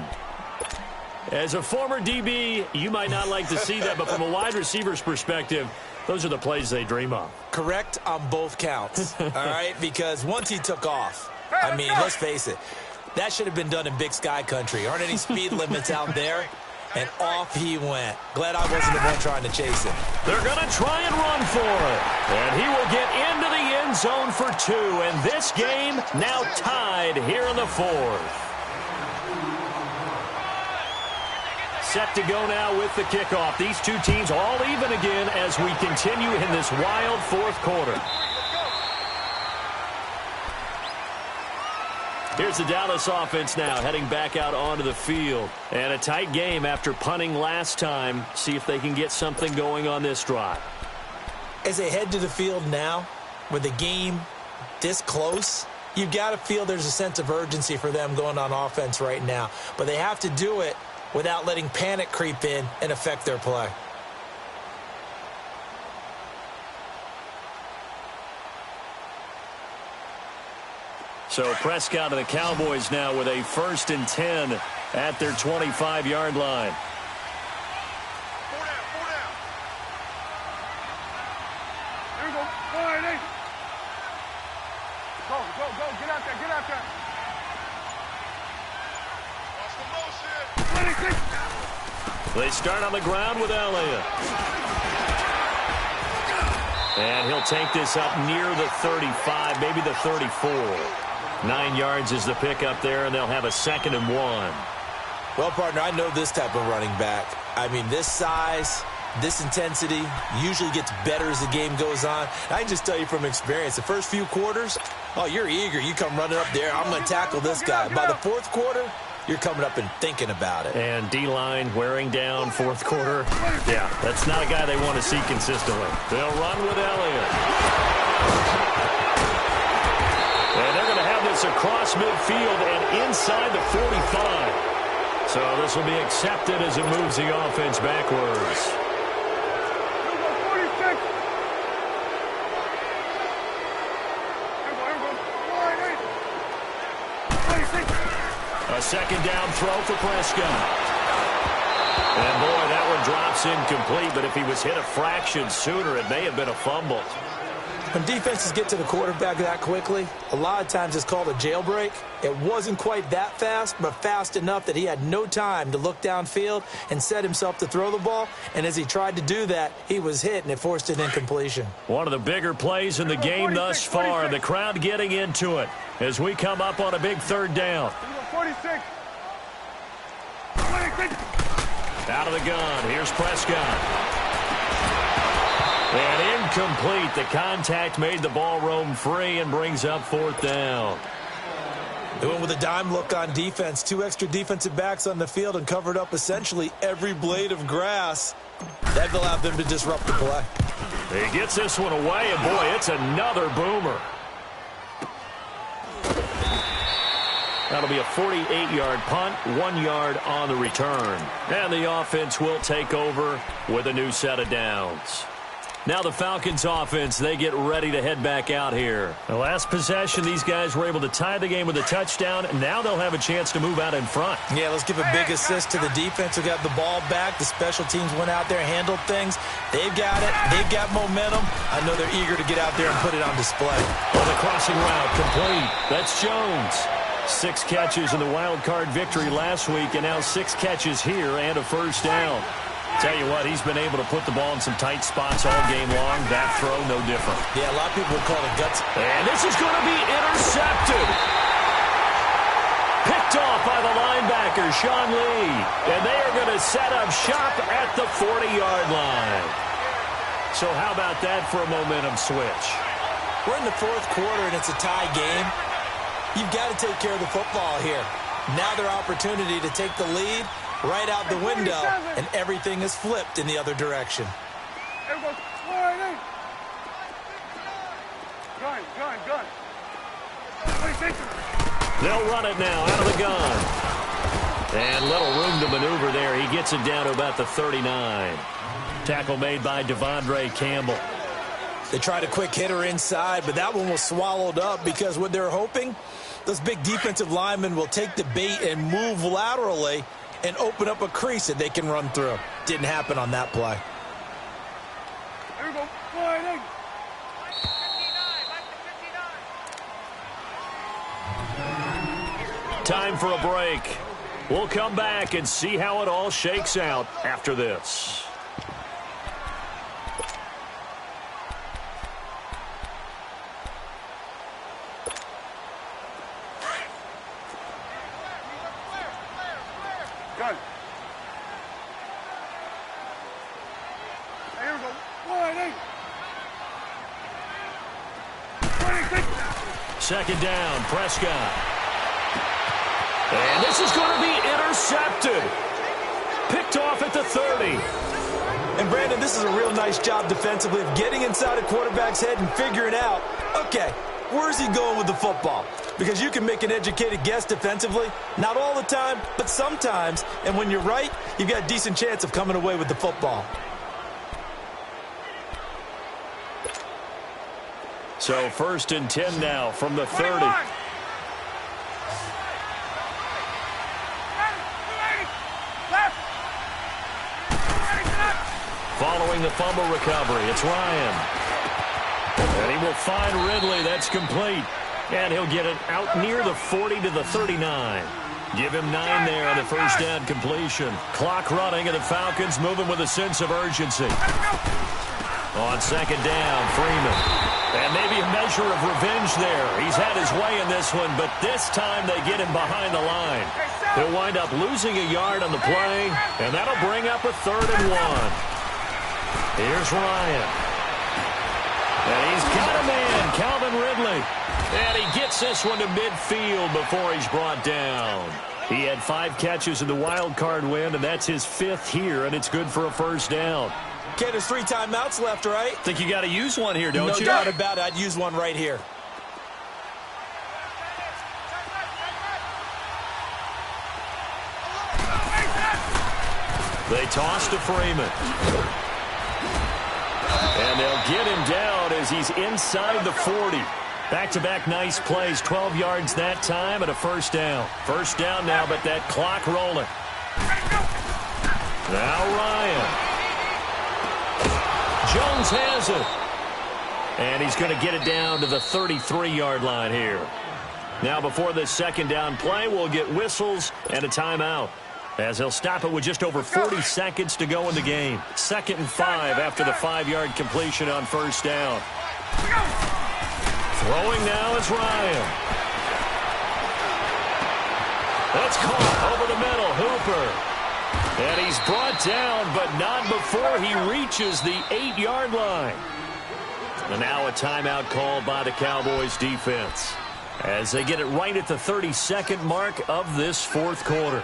As a former DB, you might not like to see that, but from a wide receiver's perspective, those are the plays they dream of. Correct on both counts, all right? Because once he took off, I mean, let's face it, that should have been done in Big Sky Country. Aren't any speed limits out there? And off he went. Glad I wasn't the one trying to chase him. They're going to try and run for it. And he will get into the end zone for 2. And this game now tied here in the 4th. Set to go now with the kickoff. These two teams all even again as we continue in this wild 4th quarter. Here's the Dallas offense now heading back out onto the field. And a tight game after punting last time. See if they can get something going on this drive. As they head to the field now, with the game this close, you've got to feel there's a sense of urgency for them going on offense right now. But they have to do it without letting panic creep in and affect their play. So Prescott and the Cowboys now with a 1st and 10 at their 25-yard line. Four down. There we go. 4 and 8. Go. Get out there. Watch the motion. They start on the ground with Elliott. And he'll take this up near the 35, maybe the 34. 9 yards is the pickup there, and they'll have a 2nd and 1. Well, partner, I know this type of running back. I mean, this size, this intensity usually gets better as the game goes on. I can just tell you from experience, the first few quarters, oh, you're eager. You come running up there. I'm going to tackle this guy. By the 4th quarter, you're coming up and thinking about it. And D-line wearing down 4th quarter. Yeah, that's not a guy they want to see consistently. They'll run with Elliott. And they're going to have this across midfield and inside the 45. So this will be accepted as it moves the offense backwards. A 2nd down throw for Prescott. And boy, that one drops incomplete, but if he was hit a fraction sooner, it may have been a fumble. When defenses get to the quarterback that quickly, a lot of times it's called a jailbreak. It wasn't quite that fast, but fast enough that he had no time to look downfield and set himself to throw the ball. And as he tried to do that, he was hit, and it forced an incompletion. One of the bigger plays in the game thus far. The crowd getting into it as we come up on a big 3rd down. 46. Out of the gun. Here's Prescott. And incomplete. The contact made the ball roam free and brings up 4th down. They went with a dime look on defense. 2 extra defensive backs on the field and covered up essentially every blade of grass. That allowed them to disrupt the play. He gets this one away, and boy, it's another boomer. That'll be a 48-yard punt, 1 yard on the return. And the offense will take over with a new set of downs. Now the Falcons offense, they get ready to head back out here. The last possession, these guys were able to tie the game with a touchdown. And now they'll have a chance to move out in front. Yeah, let's give a big assist to the defense who got the ball back. The special teams went out there, handled things. They've got it. They've got momentum. I know they're eager to get out there and put it on display. Well, the crossing route complete. That's Jones. 6 catches in the wild card victory last week, and now 6 catches here and a 1st down. Tell you what, he's been able to put the ball in some tight spots all game long. That throw, no different. Yeah, a lot of people would call it guts. And this is going to be intercepted. Picked off by the linebacker, Sean Lee. And they are going to set up shop at the 40-yard line. So how about that for a momentum switch? We're in the 4th quarter, and it's a tie game. You've got to take care of the football here. Now their opportunity to take the lead right out the window, and everything is flipped in the other direction. There we go. 4 and 8. Gun. 26. They'll run it now out of the gun. And little room to maneuver there. He gets it down to about the 39. Tackle made by Devondre Campbell. They tried a quick hitter inside, but that one was swallowed up because what they're hoping, those big defensive linemen will take the bait and move laterally and open up a crease that they can run through. Didn't happen on that play. There we go. 4 and 8. Time for a break. We'll come back and see how it all shakes out after this. Gun. Here we go. 4 and 8. 26. 2nd down, Prescott. This is going to be intercepted. Picked off at the 30. And, Brandon, this is a real nice job defensively of getting inside a quarterback's head and figuring out, okay, where's he going with the football? Because you can make an educated guess defensively. Not all the time, but sometimes. And when you're right, you've got a decent chance of coming away with the football. So 1st and 10 now from the 30. Following the fumble recovery, it's Ryan. And he will find Ridley. That's complete. And he'll get it out near the 40 to the 39. Give him 9 there on the first down completion. Clock running, and the Falcons moving with a sense of urgency. On 2nd down, Freeman. And maybe a measure of revenge there. He's had his way in this one, but this time they get him behind the line. He'll wind up losing a yard on the play, and that'll bring up a 3rd and 1. Here's Ryan. And he's got a man, Calvin Ridley. And he gets this one to midfield before he's brought down. He had 5 catches in the wild card win, and that's his 5th here, and it's good for a 1st down. Okay, there's 3 timeouts left, right? Think you got to use one here, don't you? No doubt about it. I'd use one right here. They toss to Freeman. And they'll get him down as he's inside the 40. Back-to-back nice plays, 12 yards that time and a 1st down. 1st down now, but that clock rolling. Now Ryan. Jones has it. And he's going to get it down to the 33-yard line here. Now before this 2nd down play, we'll get whistles and a timeout, as he'll stop it with just over 40 seconds to go in the game. 2nd and 5 after the 5-yard completion on 1st down. Throwing now is Ryan. That's caught over the middle. Hooper. And he's brought down, but not before he reaches the 8-yard line. And now a timeout called by the Cowboys defense, as they get it right at the 32nd mark of this 4th quarter.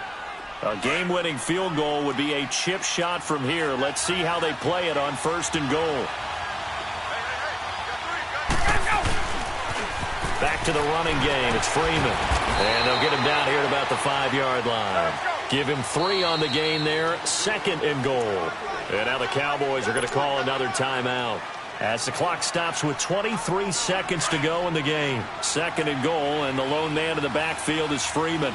A game-winning field goal would be a chip shot from here. Let's see how they play it on 1st and goal. Back to the running game. It's Freeman. And they'll get him down here at about the 5-yard line. Give him 3 on the gain there. 2nd and goal. And now the Cowboys are going to call another timeout, as the clock stops with 23 seconds to go in the game. 2nd and goal, and the lone man in the backfield is Freeman.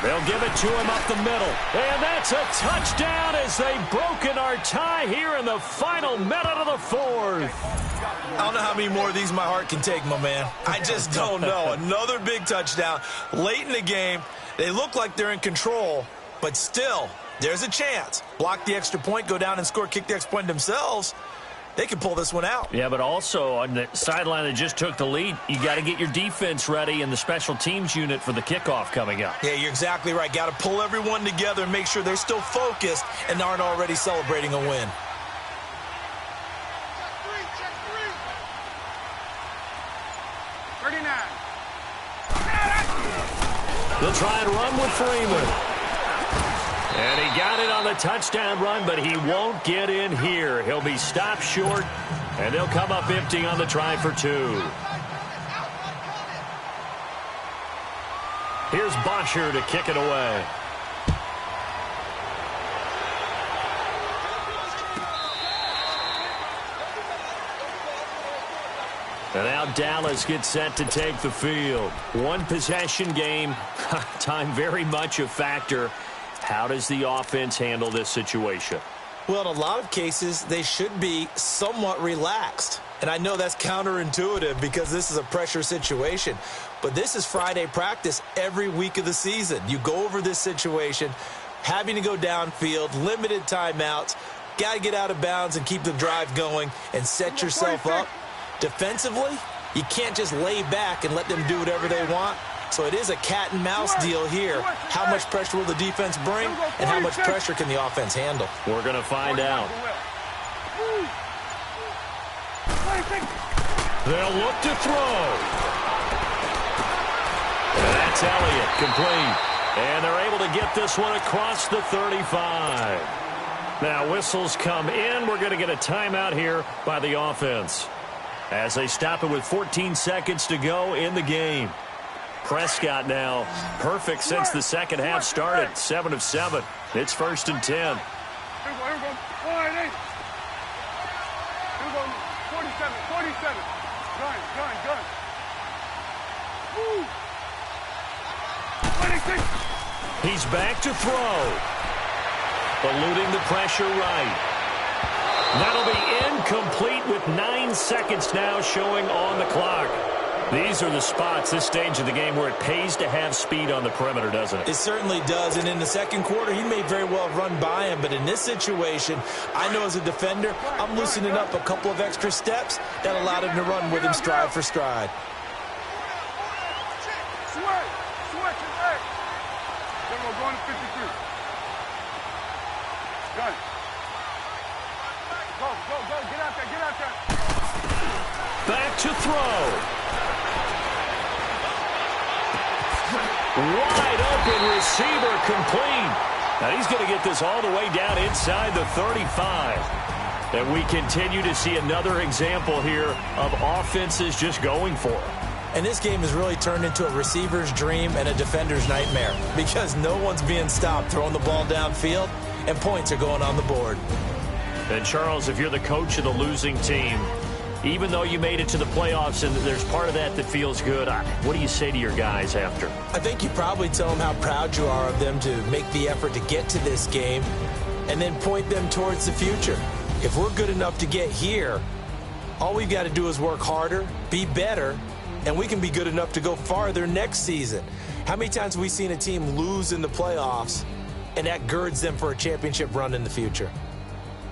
They'll give it to him up the middle. And that's a touchdown as they've broken our tie here in the final minute of the 4th. I don't know how many more of these my heart can take, my man. I just don't know. Another big touchdown late in the game. They look like they're in control, but still, there's a chance. Block the extra point, go down and score, kick the extra point themselves. They can pull this one out. Yeah, but also on the sideline that just took the lead, you got to get your defense ready and the special teams unit for the kickoff coming up. Yeah, you're exactly right. Got to pull everyone together and make sure they're still focused and aren't already celebrating a win. They'll try and run with Freeman. And he got it on the touchdown run, but he won't get in here. He'll be stopped short, and they'll come up empty on the try for 2. Here's Bosher to kick it away. And now Dallas gets set to take the field. One possession game. Time very much a factor. How does the offense handle this situation? Well, in a lot of cases, they should be somewhat relaxed. And I know that's counterintuitive because this is a pressure situation. But this is Friday practice every week of the season. You go over this situation, having to go downfield, limited timeouts, got to get out of bounds and keep the drive going and set yourself up. Defensively, you can't just lay back and let them do whatever they want. So it is a cat-and-mouse deal here. How much pressure will the defense bring, and how much pressure can the offense handle? We're going to find out. They'll look to throw. That's Elliott, complete. And they're able to get this one across the 35. Now whistles come in. We're going to get a timeout here by the offense as they stop it with 14 seconds to go in the game. Prescott now perfect since the second half started. 7 of 7. It's 1st and 10. Here we go. 1-8. Here we go. 47. Gun. Woo. 26. He's back to throw. Eluding the pressure right. That'll be incomplete with 9 seconds now showing on the clock. These are the spots, this stage of the game, where it pays to have speed on the perimeter, doesn't it? It certainly does, and in the second quarter, he may very well run by him, but in this situation, I know as a defender, I'm loosening up a couple of extra steps that allowed him to run with him stride for stride. Switch it, hey. Then we're going to 53. Gun. Go, get out there. Back to throw. Wide open receiver complete. Now he's going to get this all the way down inside the 35. And we continue to see another example here of offenses just going for it. And this game has really turned into a receiver's dream and a defender's nightmare because no one's being stopped throwing the ball downfield, and points are going on the board. And, Charles, if you're the coach of the losing team, even though you made it to the playoffs and there's part of that feels good, what do you say to your guys after? I think you probably tell them how proud you are of them to make the effort to get to this game and then point them towards the future. If we're good enough to get here, all we've got to do is work harder, be better, and we can be good enough to go farther next season. How many times have we seen a team lose in the playoffs, and that girds them for a championship run in the future?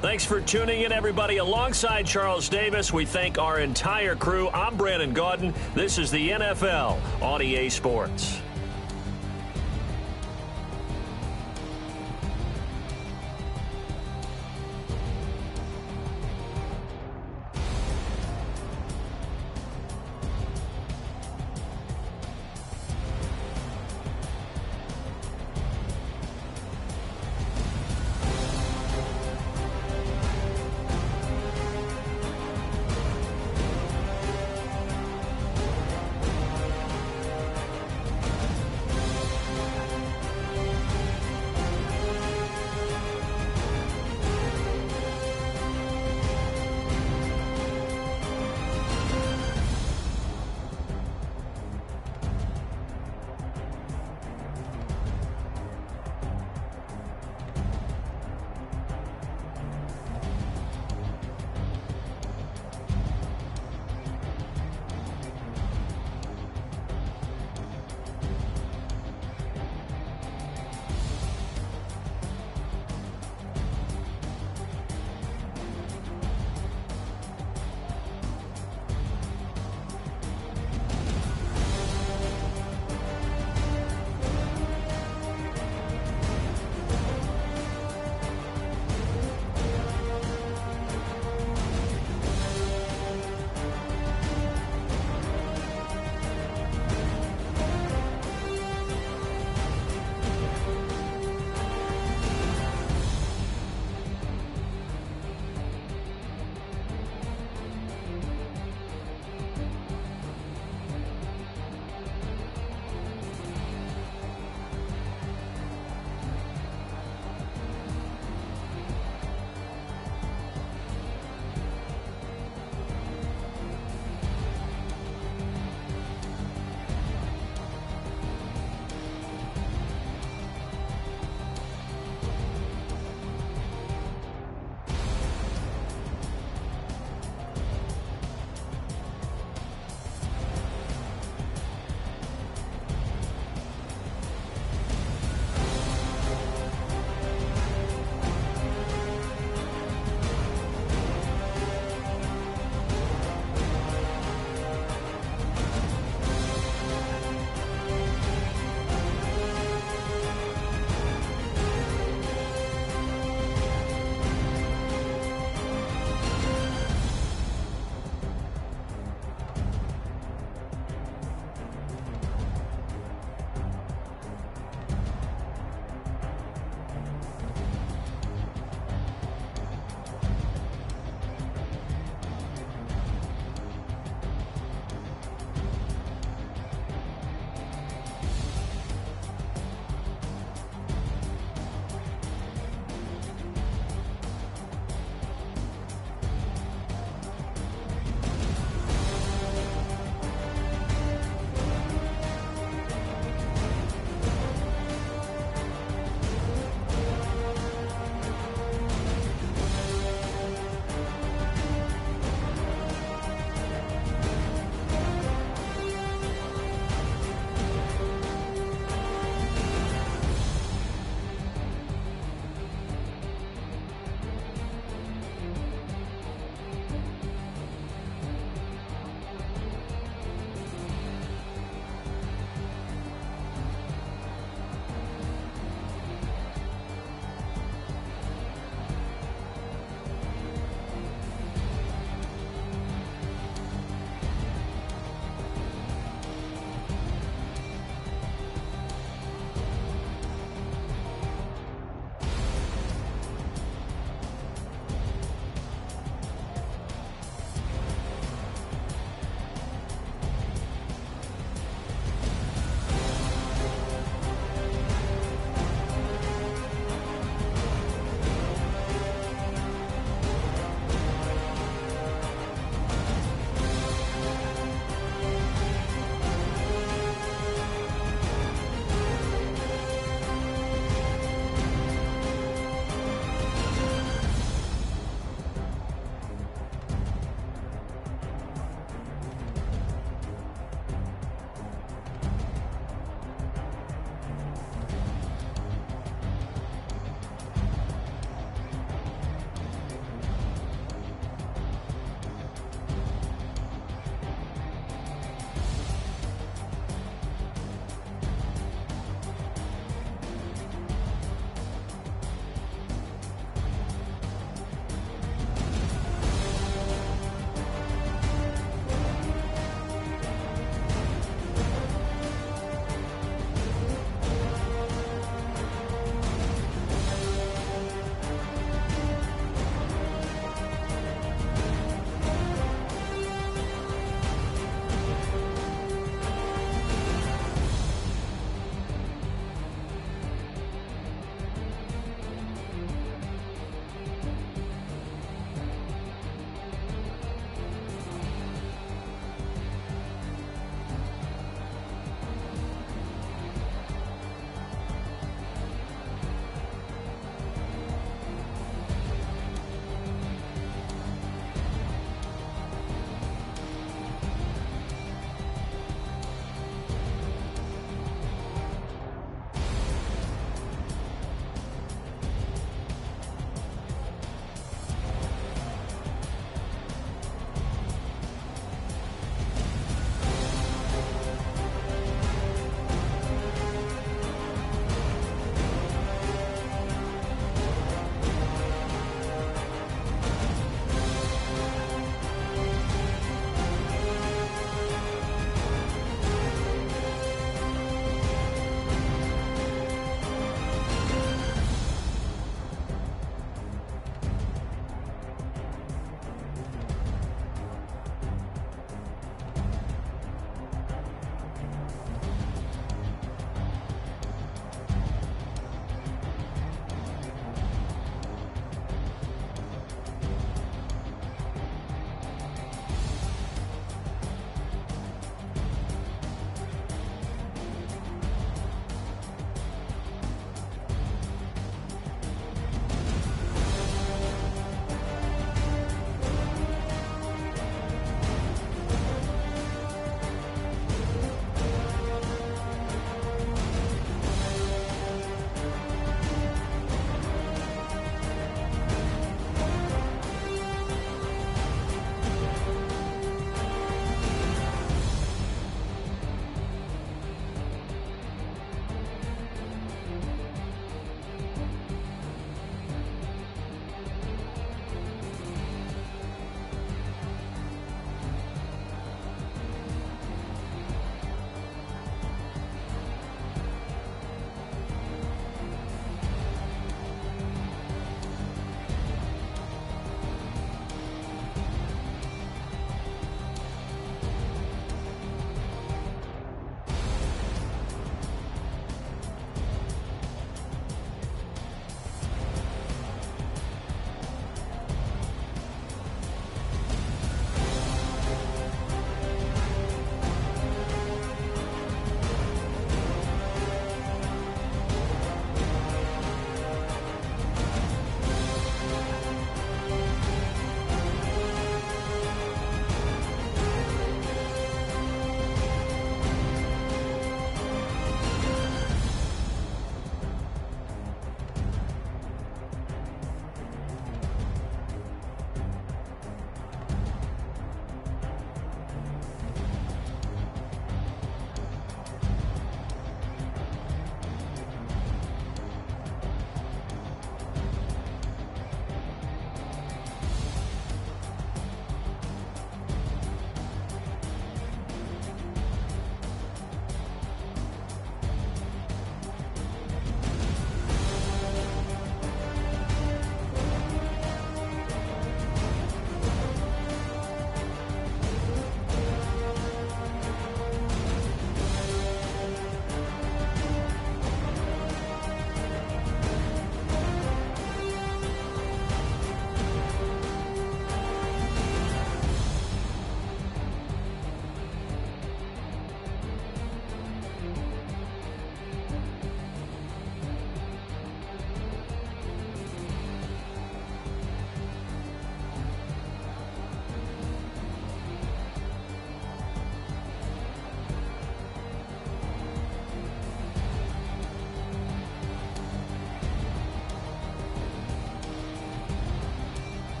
Thanks for tuning in, everybody. Alongside Charles Davis, we thank our entire crew. I'm Brandon Gaudin. This is the NFL on EA Sports.